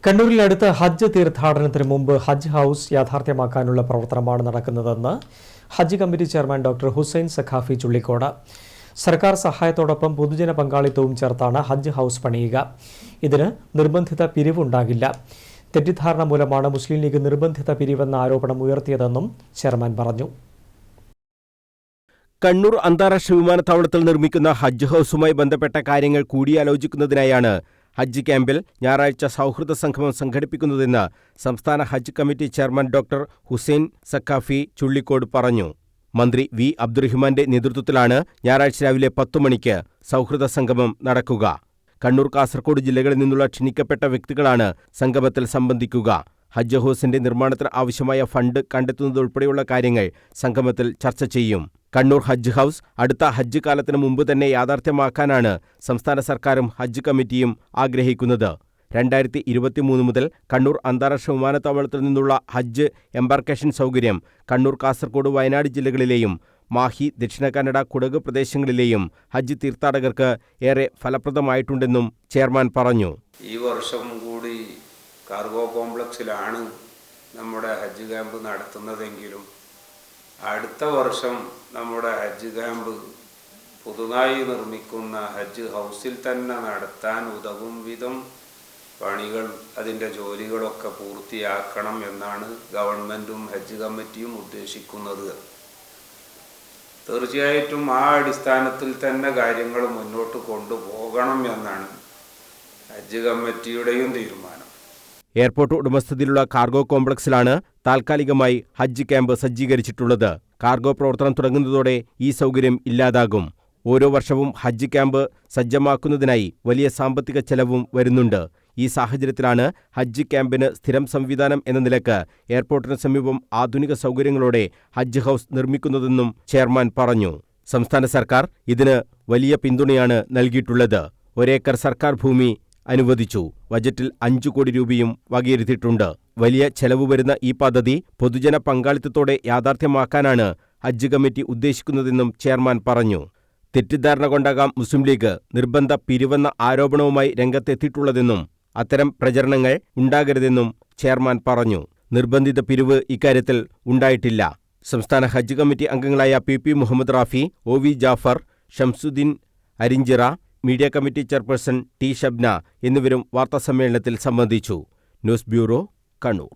കണ്ണൂരിൽ അടുത്ത ഹജ്ജ് തീർത്ഥാടനത്തിന് മുമ്പ് ഹജ്ജ് ഹൌസ് യാഥാർത്ഥ്യമാക്കാനുള്ള പ്രവർത്തനമാണ് നടക്കുന്നതെന്ന് Hajj committee chairman doctor Hussain Saqafi Chullikode. സർക്കാർ സഹായത്തോടൊപ്പം പൊതുജന പങ്കാളിത്തവും ചേർത്താണ് ഹജ്ജ് ഹൌസ് പണിയുക. ഇതിന് നിർബന്ധിത പിരിവുണ്ടാകില്ല. തെറ്റിദ്ധാരണ മൂലമാണ് മുസ്ലിം ലീഗ് നിർബന്ധിത പിരിവെന്ന ആരോപണം ഉയർത്തിയതെന്നും ചെയർമാൻ പറഞ്ഞു. കണ്ണൂർ അന്താരാഷ്ട്ര വിമാനത്താവളത്തിൽ നിർമ്മിക്കുന്ന ഹജ്ജ് ഹൌസുമായി ബന്ധപ്പെട്ട കാര്യങ്ങൾ കൂടിയാലോചിക്കുന്നതിനായാണ് ഹജ്ജ് ക്യാമ്പിൽ ഞായറാഴ്ച സൗഹൃദ സംഗമം സംഘടിപ്പിക്കുന്നതെന്ന് സംസ്ഥാന ഹജ്ജ് committee chairman doctor Hussain Saqafi Chullikode പറഞ്ഞു. മന്ത്രി വി അബ്ദുറഹിമാന്റെ നേതൃത്വത്തിലാണ് ഞായറാഴ്ച രാവിലെ 10 മണിക്ക് സൗഹൃദ സംഗമം നടക്കുക. കണ്ണൂർ, കാസർഗോഡ് ജില്ലകളിൽ നിന്നുള്ള ക്ഷണിക്കപ്പെട്ട വ്യക്തികളാണ് സംഗമത്തിൽ സംബന്ധിക്കുക. ഹജ്ജ് ഹൌസിന്റെ നിർമ്മാണത്തിന് ആവശ്യമായ ഫണ്ട് കണ്ടെത്തുന്നതുൾപ്പെടെയുള്ള കാര്യങ്ങൾ സംഗമത്തിൽ ചർച്ച ചെയ്യും. കണ്ണൂർ ഹജ്ജ് ഹൌസ് അടുത്ത ഹജ്ജ് കാലത്തിന് മുമ്പ് തന്നെ യാഥാർത്ഥ്യമാക്കാനാണ് സംസ്ഥാന സർക്കാരും ഹജ്ജ് കമ്മിറ്റിയും ആഗ്രഹിക്കുന്നത്. 2023 മുതൽ കണ്ണൂർ അന്താരാഷ്ട്ര വിമാനത്താവളത്തിൽ നിന്നുള്ള ഹജ്ജ് എംബാർക്കേഷൻ സൗകര്യം കണ്ണൂർ, കാസർഗോഡ്, വയനാട് ജില്ലകളിലെയും മാഹി, ദക്ഷിണ കന്നഡ, കുടക് പ്രദേശങ്ങളിലെയും ഹജ്ജ് തീർത്ഥാടകർക്ക് ഏറെ ഫലപ്രദമായിട്ടുണ്ടെന്നും ചെയർമാൻ പറഞ്ഞു. ഈ വർഷം കൂടി കാർഗോ കോംപ്ലക്സിലാണ് നമ്മുടെ ഹജ്ജ് ക്യാമ്പ് നടത്തുന്നതെങ്കിലും അടുത്ത വർഷം നമ്മുടെ ഹജ്ജ് ക്യാമ്പ് പുതുതായി നിർമ്മിക്കുന്ന ഹജ്ജ് ഹൗസിൽ തന്നെ നടത്താൻ ഉതകും വിധം പണികൾ, അതിൻ്റെ ജോലികളൊക്കെ പൂർത്തിയാക്കണം എന്നാണ് ഗവൺമെൻറ്റും ഹജ്ജ് കമ്മിറ്റിയും ഉദ്ദേശിക്കുന്നത്. തീർച്ചയായിട്ടും ആ അടിസ്ഥാനത്തിൽ തന്നെ കാര്യങ്ങൾ മുന്നോട്ട് കൊണ്ടുപോകണം എന്നാണ് ഹജ്ജ് കമ്മിറ്റിയുടെയും തീരുമാനം. എയർപോർട്ട് ഉടമസ്ഥതയിലുള്ള കാർഗോ കോംപ്ലക്സിലാണ് താൽക്കാലികമായി ഹജ്ജ് ക്യാമ്പ് സജ്ജീകരിച്ചിട്ടുള്ളത്. കാർഗോ പ്രവർത്തനം തുടങ്ങുന്നതോടെ ഈ സൗകര്യം ഇല്ലാതാകും. ഓരോ വർഷവും ഹജ്ജ് ക്യാമ്പ് സജ്ജമാക്കുന്നതിനായി വലിയ സാമ്പത്തിക ചെലവും വരുന്നുണ്ട്. ഈ സാഹചര്യത്തിലാണ് ഹജ്ജ് ക്യാമ്പിന് സ്ഥിരം സംവിധാനം എന്ന നിലക്ക് എയർപോർട്ടിന് സമീപം ആധുനിക സൗകര്യങ്ങളോടെ ഹജ്ജ് ഹൌസ് നിർമ്മിക്കുന്നതെന്നും ചെയർമാൻ പറഞ്ഞു. സംസ്ഥാന സർക്കാർ ഇതിന് വലിയ പിന്തുണയാണ് നൽകിയിട്ടുള്ളത്. 1 ഏക്കർ സർക്കാർ ഭൂമി അനുവദിച്ചു. ബജറ്റിൽ 5 കോടി രൂപയും വകയിരുത്തിയിട്ടുണ്ട്. വലിയ ചെലവ് വരുന്ന ഈ പദ്ധതി പൊതുജന പങ്കാളിത്തത്തോടെ യാഥാർത്ഥ്യമാക്കാനാണ് ഹജ്ജ് കമ്മിറ്റി ഉദ്ദേശിക്കുന്നതെന്നും ചെയർമാൻ പറഞ്ഞു. തെറ്റിദ്ധാരണ കൊണ്ടാകാം മുസ്ലിം ലീഗ് നിർബന്ധ പിരിവെന്ന ആരോപണവുമായി രംഗത്തെത്തിയിട്ടുള്ളതെന്നും അത്തരം പ്രചരണങ്ങൾ ഉണ്ടാകരുതെന്നും ചെയർമാൻ പറഞ്ഞു. നിർബന്ധിത പിരിവ് ഇക്കാര്യത്തിൽ ഉണ്ടായിട്ടില്ല. സംസ്ഥാന ഹജ്ജ് കമ്മിറ്റി അംഗങ്ങളായ PP Muhammad Rafi, OV Jafar, Shamsuddin Arinchira, media committee chairperson T Shabna എന്നിവരും വാർത്താസമ്മേളനത്തിൽ സംബന്ധിച്ചു. News bureau, Kannur.